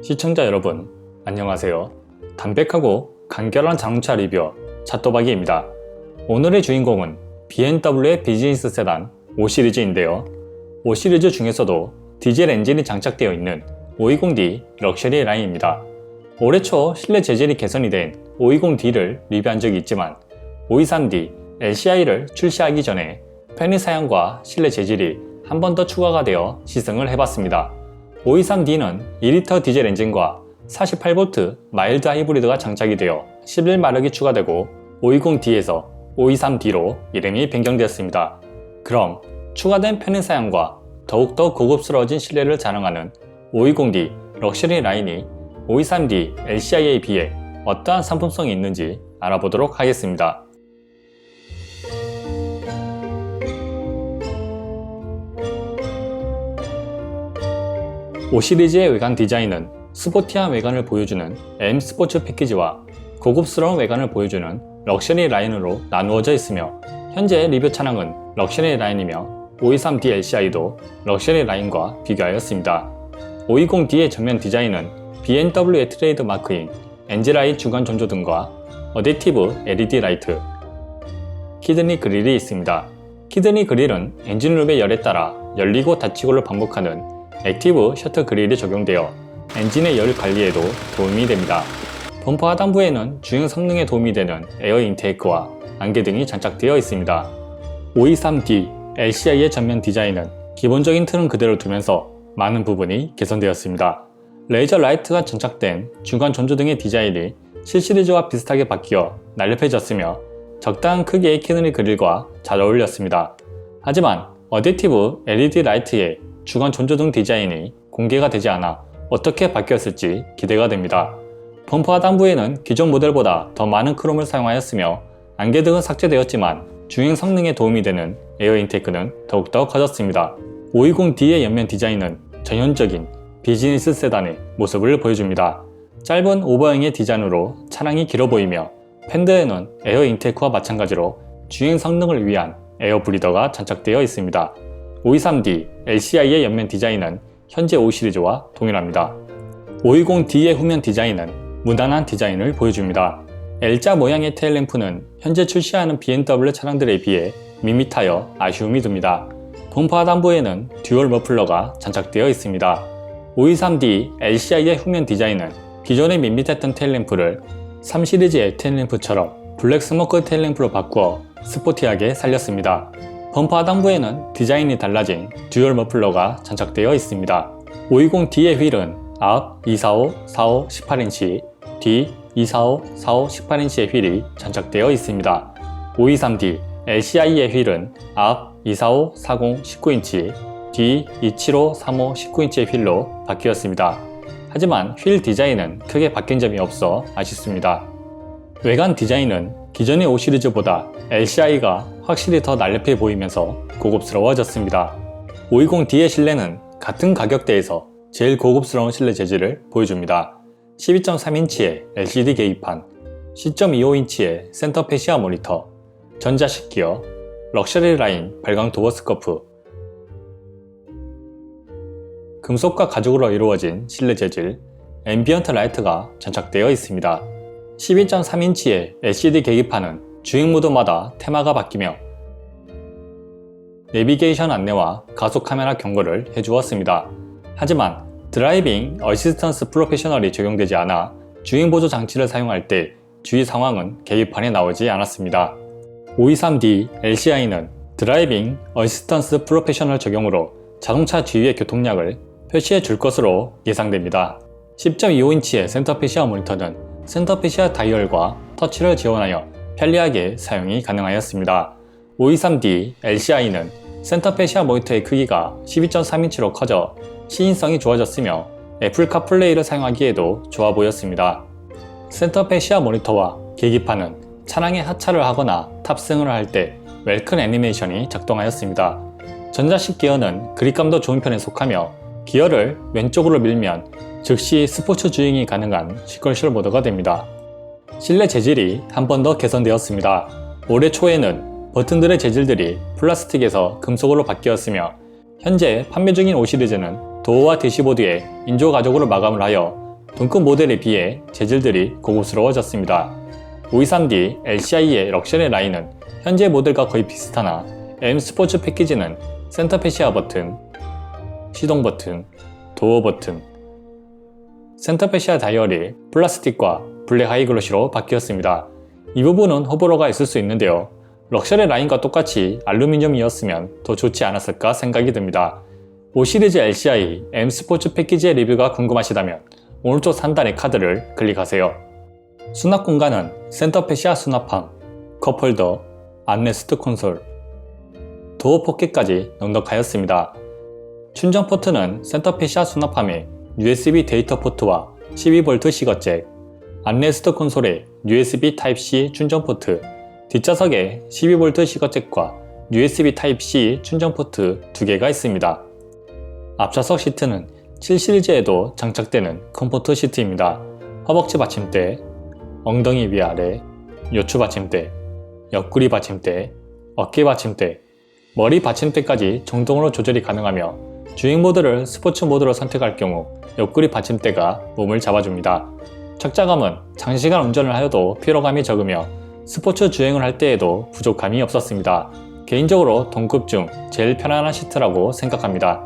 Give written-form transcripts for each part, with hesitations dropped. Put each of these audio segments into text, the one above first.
시청자 여러분, 안녕하세요. 담백하고 간결한 자동차 리뷰어 차또박이입니다. 오늘의 주인공은 BMW의 비즈니스 세단 5시리즈인데요. 5시리즈 중에서도 디젤 엔진이 장착되어 있는 520D 럭셔리 라인입니다. 올해 초 실내 재질이 개선이 된 520D를 리뷰한 적이 있지만 523D LCI를 출시하기 전에 편의 사양과 실내 재질이 한 번 더 추가가 되어 시승을 해봤습니다. 523D는 2리터 디젤 엔진과 48V 마일드 하이브리드가 장착이 되어 11마력이 추가되고 520D에서 523D로 이름이 변경되었습니다. 그럼 추가된 편의 사양과 더욱더 고급스러워진 실내를 자랑하는 520D 럭셔리 라인이 523D LCI에 비해 어떠한 상품성이 있는지 알아보도록 하겠습니다. 5시리즈의 외관 디자인은 스포티한 외관을 보여주는 M 스포츠 패키지와 고급스러운 외관을 보여주는 럭셔리 라인으로 나누어져 있으며 현재 리뷰 차량은 럭셔리 라인이며 523D LCI도 럭셔리 라인과 비교하였습니다. 520D의 전면 디자인은 BMW의 트레이드 마크인 엔진라인 중간 전조등과 어댑티브 LED 라이트, 키드니 그릴이 있습니다. 키드니 그릴은 엔진룸의 열에 따라 열리고 닫히고를 반복하는 액티브 셔터 그릴이 적용되어 엔진의 열 관리에도 도움이 됩니다. 범퍼 하단부에는 주행 성능에 도움이 되는 에어 인테이크와 안개 등이 장착되어 있습니다. 523D LCI의 전면 디자인은 기본적인 틀은 그대로 두면서 많은 부분이 개선되었습니다. 레이저 라이트가 장착된 중간 전조등의 디자인이 실시리즈와 비슷하게 바뀌어 날렵해졌으며 적당한 크기의 키드니 그릴과 잘 어울렸습니다. 하지만 어댑티브 LED 라이트의 주간 전조등 디자인이 공개가 되지 않아 어떻게 바뀌었을지 기대가 됩니다. 범퍼 하단부에는 기존 모델보다 더 많은 크롬을 사용하였으며 안개등은 삭제되었지만 주행 성능에 도움이 되는 에어 인테이크는 더욱더 커졌습니다. 520D의 옆면 디자인은 전형적인 비즈니스 세단의 모습을 보여줍니다. 짧은 오버형의 디자인으로 차량이 길어 보이며 팬더에는 에어 인테이크와 마찬가지로 주행 성능을 위한 에어 브리더가 장착되어 있습니다. 523D LCI의 옆면 디자인은 현재 5시리즈와 동일합니다. 520D의 후면 디자인은 무난한 디자인을 보여줍니다. L자 모양의 테일램프는 현재 출시하는 BMW 차량들에 비해 밋밋하여 아쉬움이 듭니다. 범퍼 하단부에는 듀얼 머플러가 장착되어 있습니다. 523D LCI의 후면 디자인은 기존의 밋밋했던 테일램프를 3시리즈의 테일램프처럼 블랙 스모크 테일램프로 바꾸어 스포티하게 살렸습니다. 범퍼 하단부에는 디자인이 달라진 듀얼 머플러가 장착되어 있습니다. 520D의 휠은 앞 245, 45, 18인치, 뒤 245, 45, 18인치의 휠이 장착되어 있습니다. 523D LCI의 휠은 앞 245, 40, 19인치, 뒤 275, 35, 19인치의 휠로 바뀌었습니다. 하지만 휠 디자인은 크게 바뀐 점이 없어 아쉽습니다. 외관 디자인은 기존의 5시리즈보다 LCI가 확실히 더 날렵해 보이면서 고급스러워졌습니다. 520D의 실내는 같은 가격대에서 제일 고급스러운 실내 재질을 보여줍니다. 12.3인치의 LCD 계기판, 10.25인치의 센터 패시아 모니터, 전자식 기어, 럭셔리 라인 발광 도어 스커프, 금속과 가죽으로 이루어진 실내 재질, 앰비언트 라이트가 장착되어 있습니다. 12.3인치의 LCD 계기판은 주행 모드마다 테마가 바뀌며 내비게이션 안내와 가속 카메라 경고를 해주었습니다. 하지만 드라이빙 어시스턴스 프로페셔널이 적용되지 않아 주행 보조 장치를 사용할 때 주의 상황은 계기판에 나오지 않았습니다. 523D LCI는 드라이빙 어시스턴스 프로페셔널 적용으로 자동차 주위의 교통량을 표시해 줄 것으로 예상됩니다. 10.25인치의 센터 패시아 모니터는 센터 패시아 다이얼과 터치를 지원하여 편리하게 사용이 가능하였습니다. 523D LCI는 센터 패시아 모니터의 크기가 12.3인치로 커져 시인성이 좋아졌으며 애플 카플레이를 사용하기에도 좋아 보였습니다. 센터 패시아 모니터와 계기판은 차량에 하차를 하거나 탑승을 할 때 웰큰 애니메이션이 작동하였습니다. 전자식 기어는 그립감도 좋은 편에 속하며 기어를 왼쪽으로 밀면 즉시 스포츠 주행이 가능한 시퀄셜 모드가 됩니다. 실내 재질이 한 번 더 개선되었습니다. 올해 초에는 버튼들의 재질들이 플라스틱에서 금속으로 바뀌었으며 현재 판매 중인 5시리즈는 도어와 대시보드에 인조 가죽으로 마감을 하여 동급 모델에 비해 재질들이 고급스러워졌습니다. 523D LCI의 럭셔리 라인은 현재 모델과 거의 비슷하나 M 스포츠 패키지는 센터 패시아 버튼, 시동 버튼, 도어 버튼, 센터 패시아 다이얼이 플라스틱과 블랙 하이글로시로 바뀌었습니다. 이 부분은 호불호가 있을 수 있는데요. 럭셔리 라인과 똑같이 알루미늄이었으면 더 좋지 않았을까 생각이 듭니다. 5 시리즈 LCI M 스포츠 패키지의 리뷰가 궁금하시다면 오른쪽 상단의 카드를 클릭하세요. 수납 공간은 센터 패시아 수납함, 컵홀더, 암레스트 콘솔, 도어 포켓까지 넉넉하였습니다. 충전 포트는 센터 패시아 수납함에 USB 데이터 포트와 12V 시거잭, 암레스트 콘솔에 USB Type-C 충전 포트, 뒷좌석에 12V 시거잭과 USB Type-C 충전 포트 2개가 있습니다. 앞좌석 시트는 7 시리즈에도 장착되는 컴포트 시트입니다. 허벅지 받침대, 엉덩이 위아래, 요추 받침대, 옆구리 받침대, 어깨 받침대, 머리 받침대까지 정동으로 조절이 가능하며 주행 모드를 스포츠 모드로 선택할 경우 옆구리 받침대가 몸을 잡아줍니다. 착자감은 장시간 운전을 하여도 피로감이 적으며 스포츠 주행을 할 때에도 부족함이 없었습니다. 개인적으로 동급 중 제일 편안한 시트라고 생각합니다.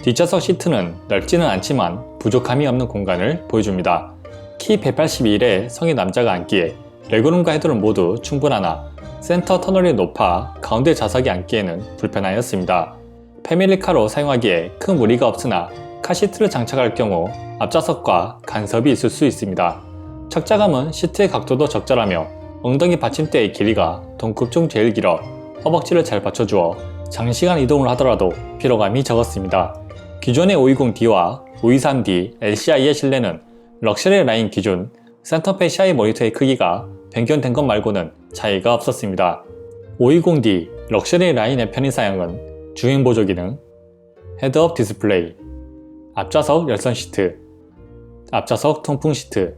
뒷좌석 시트는 넓지는 않지만 부족함이 없는 공간을 보여줍니다. 키 181의 성인 남자가 앉기에 레그룸과 헤드룸 모두 충분하나 센터 터널이 높아 가운데 좌석이 앉기에는 불편하였습니다. 패밀리카로 사용하기에 큰 무리가 없으나 카시트를 장착할 경우 앞좌석과 간섭이 있을 수 있습니다. 착자감은 시트의 각도도 적절하며 엉덩이 받침대의 길이가 동급 중 제일 길어 허벅지를 잘 받쳐주어 장시간 이동을 하더라도 피로감이 적었습니다. 기존의 520D와 523D LCI의 실내는 럭셔리 라인 기준 센터 패시아의 모니터의 크기가 변경된 것 말고는 차이가 없었습니다. 520D 럭셔리 라인의 편의사양은 주행 보조 기능, 헤드업 디스플레이, 앞좌석 열선 시트, 앞좌석 통풍 시트,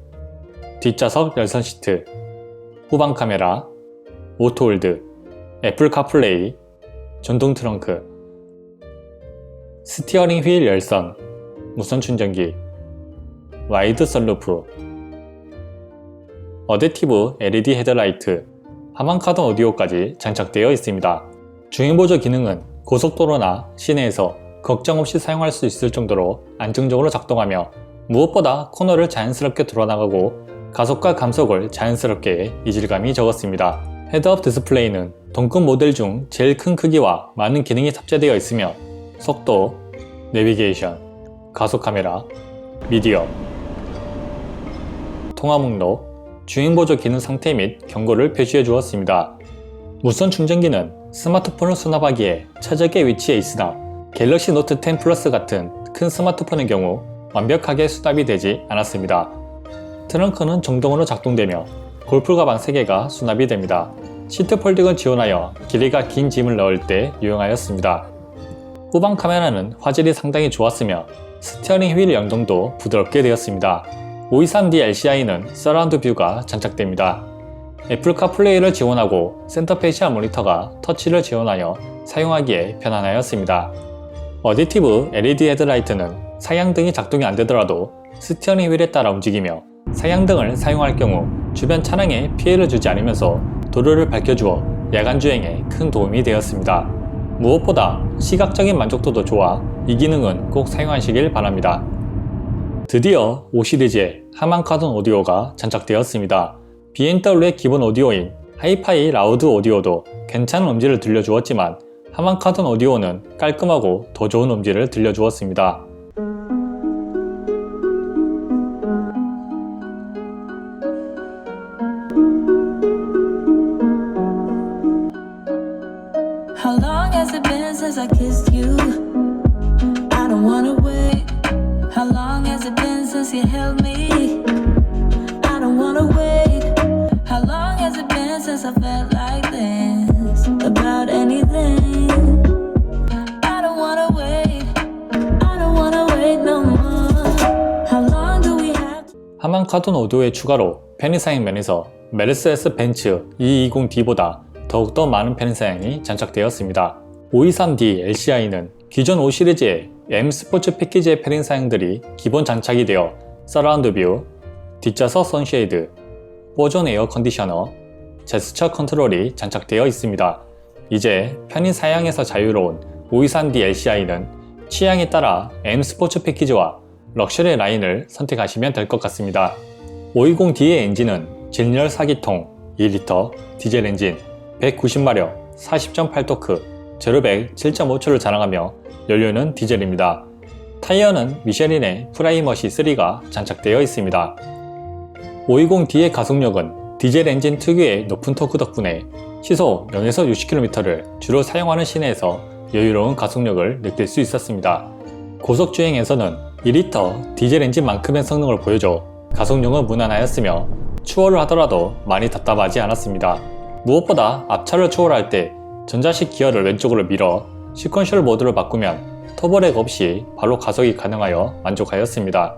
뒷좌석 열선 시트, 후방 카메라, 오토홀드, 애플 카플레이, 전동 트렁크, 스티어링 휠 열선, 무선 충전기, 와이드 선루프, 어댑티브 LED 헤드라이트, 하만 카본 오디오까지 장착되어 있습니다. 주행보조 기능은 고속도로나 시내에서 걱정 없이 사용할 수 있을 정도로 안정적으로 작동하며 무엇보다 코너를 자연스럽게 돌아나가고 가속과 감속을 자연스럽게 해 이질감이 적었습니다. 헤드업 디스플레이는 동급 모델 중 제일 큰 크기와 많은 기능이 탑재되어 있으며 속도, 내비게이션, 가속 카메라, 미디어, 통화 목록, 주행보조 기능 상태 및 경고를 표시해 주었습니다. 무선 충전기는 스마트폰을 수납하기에 최적의 위치에 있으나 갤럭시 노트 10 플러스 같은 큰 스마트폰의 경우 완벽하게 수납이 되지 않았습니다. 트렁크는 정동으로 작동되며 골프 가방 3개가 수납이 됩니다. 시트 폴딩을 지원하여 길이가 긴 짐을 넣을 때 유용하였습니다. 후방 카메라는 화질이 상당히 좋았으며 스티어링 휠 연동도 부드럽게 되었습니다. 523D LCI는 서라운드 뷰가 장착됩니다. 애플 카플레이를 지원하고 센터 패시아 모니터가 터치를 지원하여 사용하기에 편안하였습니다. 어댑티브 LED 헤드라이트는 사양등이 작동이 안되더라도 스티어링 휠에 따라 움직이며 사양등을 사용할 경우 주변 차량에 피해를 주지 않으면서 도로를 밝혀주어 야간 주행에 큰 도움이 되었습니다. 무엇보다 시각적인 만족도도 좋아 이 기능은 꼭 사용하시길 바랍니다. 드디어 5 시리즈에 하만 카본 오디오가 장착되었습니다. BMW의 기본 오디오인 하이파이 라우드 오디오도 괜찮은 음질을 들려주었지만 하만 카본 오디오는 깔끔하고 더 좋은 음질을 들려주었습니다. How long has it been since I kissed you? I don't wanna wait. How long has it been since you held me? I don't wanna wait. How long has it been since I felt like this about anything? I don't wanna wait. I don't wanna wait no more. How long do we have to... 하만 카본 오디오의 추가로 편의사양 면에서 메르세데스 벤츠 220D보다 더욱더 많은 편의사양이 장착되었습니다. 523D LCI는 기존 5 시리즈의 M 스포츠 패키지의 편의사양들이 기본 장착이 되어 서라운드 뷰, 뒷좌석 선쉐이드, 4존 에어 컨디셔너, 제스처 컨트롤이 장착되어 있습니다. 이제 편의 사양에서 자유로운 523D LCI는 취향에 따라 M 스포츠 패키지와 럭셔리 라인을 선택하시면 될 것 같습니다. 520D의 엔진은 진열 4기통 2리터 디젤 엔진 190마력 40.8토크 0-100 7.5초를 자랑하며 연료는 디젤입니다. 타이어는 미쉐린의 프라이머시 3가 장착되어 있습니다. 520D의 가속력은 디젤 엔진 특유의 높은 토크 덕분에 시속 0에서 60km를 주로 사용하는 시내에서 여유로운 가속력을 느낄 수 있었습니다. 고속주행에서는 2리터 디젤 엔진만큼의 성능을 보여줘 가속력은 무난하였으며 추월을 하더라도 많이 답답하지 않았습니다. 무엇보다 앞차를 추월할 때 전자식 기어를 왼쪽으로 밀어 시퀀셜 모드를 바꾸면 터보렉 없이 바로 가속이 가능하여 만족하였습니다.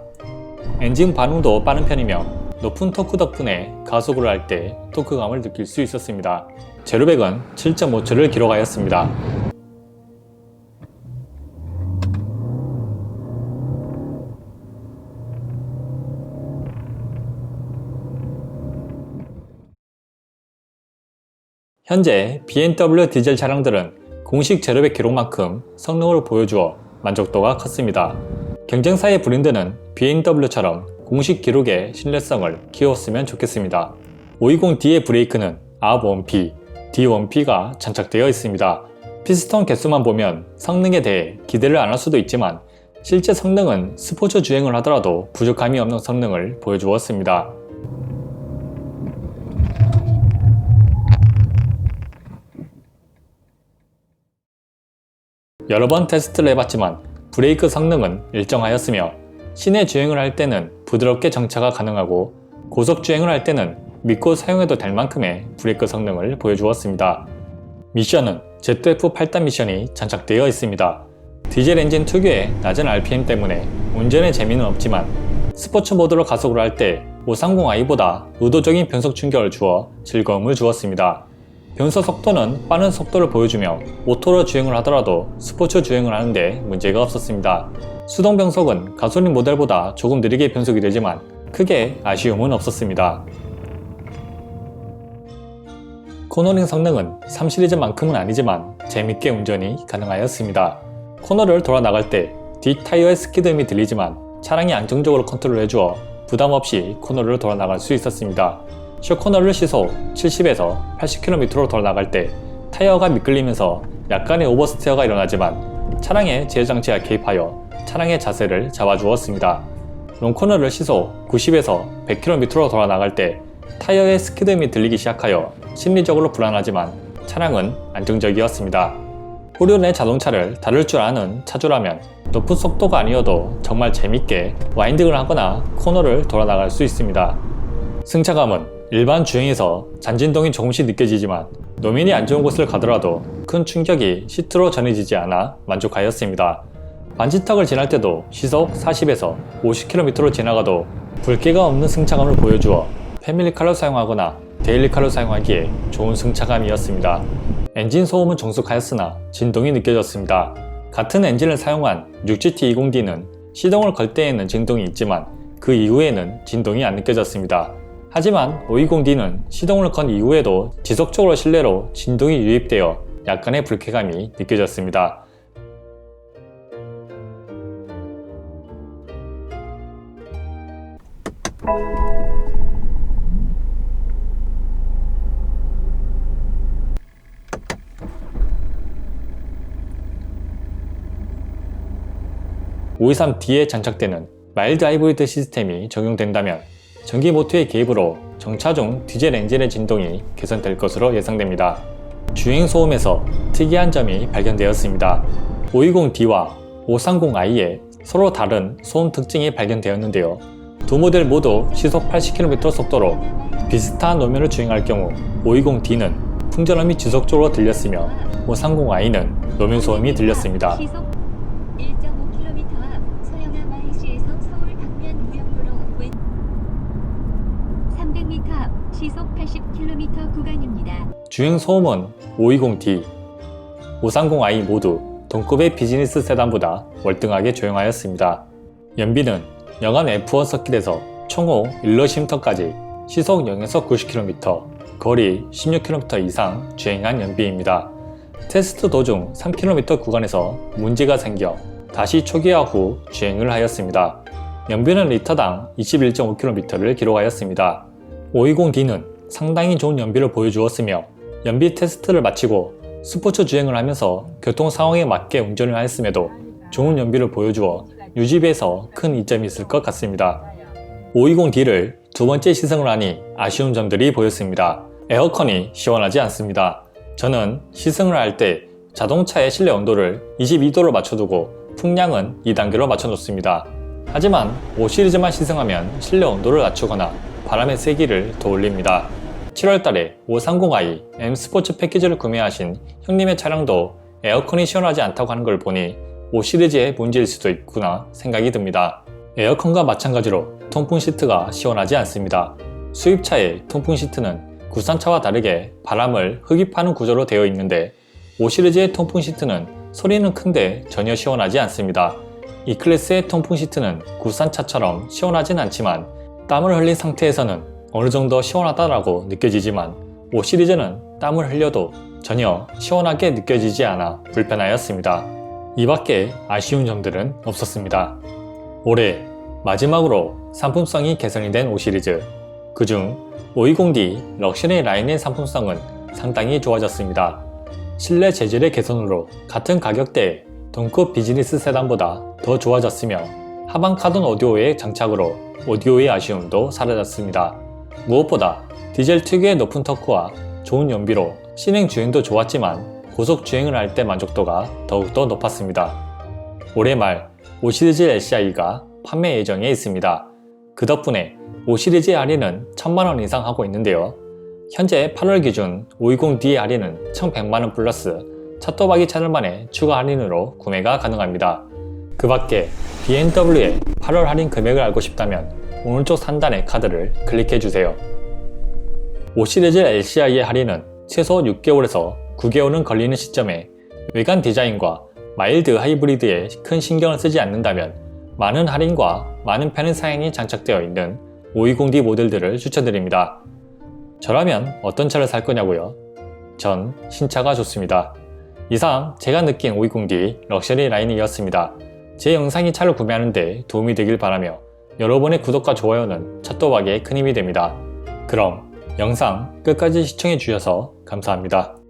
엔진 반응도 빠른 편이며 높은 토크 덕분에 가속을 할 때 토크감을 느낄 수 있었습니다. 0-100은 7.5초를 기록하였습니다. 현재 BMW 디젤 차량들은 공식 0-100 기록만큼 성능을 보여주어 만족도가 컸습니다. 경쟁사의 브랜드는 BMW처럼 공식 기록의 신뢰성을 키웠으면 좋겠습니다. 520D의 브레이크는 ARB1P, D1P가 장착되어 있습니다. 피스톤 개수만 보면 성능에 대해 기대를 안 할 수도 있지만 실제 성능은 스포츠 주행을 하더라도 부족함이 없는 성능을 보여주었습니다. 여러 번 테스트를 해봤지만 브레이크 성능은 일정하였으며 시내 주행을 할 때는 부드럽게 정차가 가능하고 고속 주행을 할 때는 믿고 사용해도 될 만큼의 브레이크 성능을 보여주었습니다. 미션은 ZF-8단 미션이 장착되어 있습니다. 디젤 엔진 특유의 낮은 RPM 때문에 운전의 재미는 없지만 스포츠 모드로 가속을 할 때 530i보다 의도적인 변속 충격을 주어 즐거움을 주었습니다. 변속 속도는 빠른 속도를 보여주며 오토로 주행을 하더라도 스포츠 주행을 하는데 문제가 없었습니다. 수동 변속은 가솔린 모델보다 조금 느리게 변속이 되지만 크게 아쉬움은 없었습니다. 코너링 성능은 3 시리즈만큼은 아니지만 재밌게 운전이 가능하였습니다. 코너를 돌아 나갈 때 뒷타이어의 스키드음이 들리지만 차량이 안정적으로 컨트롤해주어 부담 없이 코너를 돌아 나갈 수 있었습니다. 쇼코너를 시속 70에서 80km로 돌아 나갈 때 타이어가 미끌리면서 약간의 오버스티어가 일어나지만 차량의 제어장치가 개입하여 차량의 자세를 잡아주었습니다. 롱코너를 시속 90에서 100km로 돌아 나갈 때 타이어의 스키드음이 들리기 시작하여 심리적으로 불안하지만 차량은 안정적이었습니다. 후륜의 자동차를 다룰 줄 아는 차주라면 높은 속도가 아니어도 정말 재밌게 와인딩을 하거나 코너를 돌아 나갈 수 있습니다. 승차감은 일반 주행에서 잔진동이 조금씩 느껴지지만 노면이 안 좋은 곳을 가더라도 큰 충격이 시트로 전해지지 않아 만족하였습니다. 반지턱을 지날 때도 시속 40에서 50km로 지나가도 불쾌가 없는 승차감을 보여주어 패밀리카로 사용하거나 데일리카로 사용하기에 좋은 승차감이었습니다. 엔진 소음은 정숙하였으나 진동이 느껴졌습니다. 같은 엔진을 사용한 6GT20D는 시동을 걸 때에는 진동이 있지만 그 이후에는 진동이 안 느껴졌습니다. 하지만 520D는 시동을 건 이후에도 지속적으로 실내로 진동이 유입되어 약간의 불쾌감이 느껴졌습니다. (523D에) 장착되는 마일드 하이브리드 시스템이 적용된다면 전기 모터의 개입으로 정차 중 디젤 엔진의 진동이 개선될 것으로 예상됩니다. 주행 소음에서 특이한 점이 발견되었습니다. 520D와 530i에 서로 다른 소음 특징이 발견되었는데요. 두 모델 모두 시속 80km 속도로 비슷한 노면을 주행할 경우 520D는 풍전음이 지속적으로 들렸으며 530i는 노면 소음이 들렸습니다. 시속 1.5km 앞 서영암 IC에서 서울 방면 우영로로 왼 300m 앞 시속 80km 구간입니다. 주행 소음은 520D, 530i 모두 동급의 비즈니스 세단보다 월등하게 조용하였습니다. 연비는 영안 F1 서킷에서 총호 일러심터까지 시속 0에서 90km, 거리 16km 이상 주행한 연비입니다. 테스트 도중 3km 구간에서 문제가 생겨 다시 초기화 후 주행을 하였습니다. 연비는 리터당 21.5km를 기록하였습니다. 520D는 상당히 좋은 연비를 보여주었으며 연비 테스트를 마치고 스포츠 주행을 하면서 교통 상황에 맞게 운전을 하였음에도 좋은 연비를 보여주어 유지비에서 큰 이점이 있을 것 같습니다. 520D를 두 번째 시승을 하니 아쉬운 점들이 보였습니다. 에어컨이 시원하지 않습니다. 저는 시승을 할 때 자동차의 실내 온도를 22도로 맞춰두고 풍량은 2단계로 맞춰놓습니다. 하지만 5시리즈만 시승하면 실내 온도를 낮추거나 바람의 세기를 더 올립니다. 7월달에 530i M 스포츠 패키지를 구매하신 형님의 차량도 에어컨이 시원하지 않다고 하는 걸 보니 5시리즈의 문제일 수도 있구나 생각이 듭니다. 에어컨과 마찬가지로 통풍 시트가 시원하지 않습니다. 수입차의 통풍 시트는 국산차와 다르게 바람을 흡입하는 구조로 되어 있는데 5시리즈의 통풍 시트는 소리는 큰데 전혀 시원하지 않습니다. E클래스의 통풍 시트는 국산차처럼 시원하진 않지만 땀을 흘린 상태에서는 어느 정도 시원하다라고 느껴지지만 5시리즈는 땀을 흘려도 전혀 시원하게 느껴지지 않아 불편하였습니다. 이 밖에 아쉬운 점들은 없었습니다. 올해 마지막으로 상품성이 개선이 된 5시리즈, 그중 520D 럭셔리 라인의 상품성은 상당히 좋아졌습니다. 실내 재질의 개선으로 같은 가격대에 동급 비즈니스 세단보다 더 좋아졌으며 하방 카본 오디오의 장착으로 오디오의 아쉬움도 사라졌습니다. 무엇보다 디젤 특유의 높은 터크와 좋은 연비로 신행 주행도 좋았지만 고속 주행을 할 때 만족도가 더욱더 높았습니다. 올해 말 5시리즈 LCI가 판매 예정에 있습니다. 그 덕분에 5시리즈의 할인은 1000만원 이상 하고 있는데요. 현재 8월 기준 520D의 할인은 1100만원 플러스 차또박이 채널만의 추가 할인으로 구매가 가능합니다. 그 밖에 BMW의 8월 할인 금액을 알고 싶다면 오른쪽 상단의 카드를 클릭해주세요. 5시리즈 LCI의 할인은 최소 6개월에서 9개월은 걸리는 시점에 외관 디자인과 마일드 하이브리드에 큰 신경을 쓰지 않는다면 많은 할인과 많은 편의 사양이 장착되어 있는 520D 모델들을 추천드립니다. 저라면 어떤 차를 살 거냐고요? 전 신차가 좋습니다. 이상 제가 느낀 520D 럭셔리 라인이었습니다. 제 영상이 차를 구매하는 데 도움이 되길 바라며 여러분의 구독과 좋아요는 차또박에 큰 힘이 됩니다. 그럼 영상 끝까지 시청해 주셔서 감사합니다.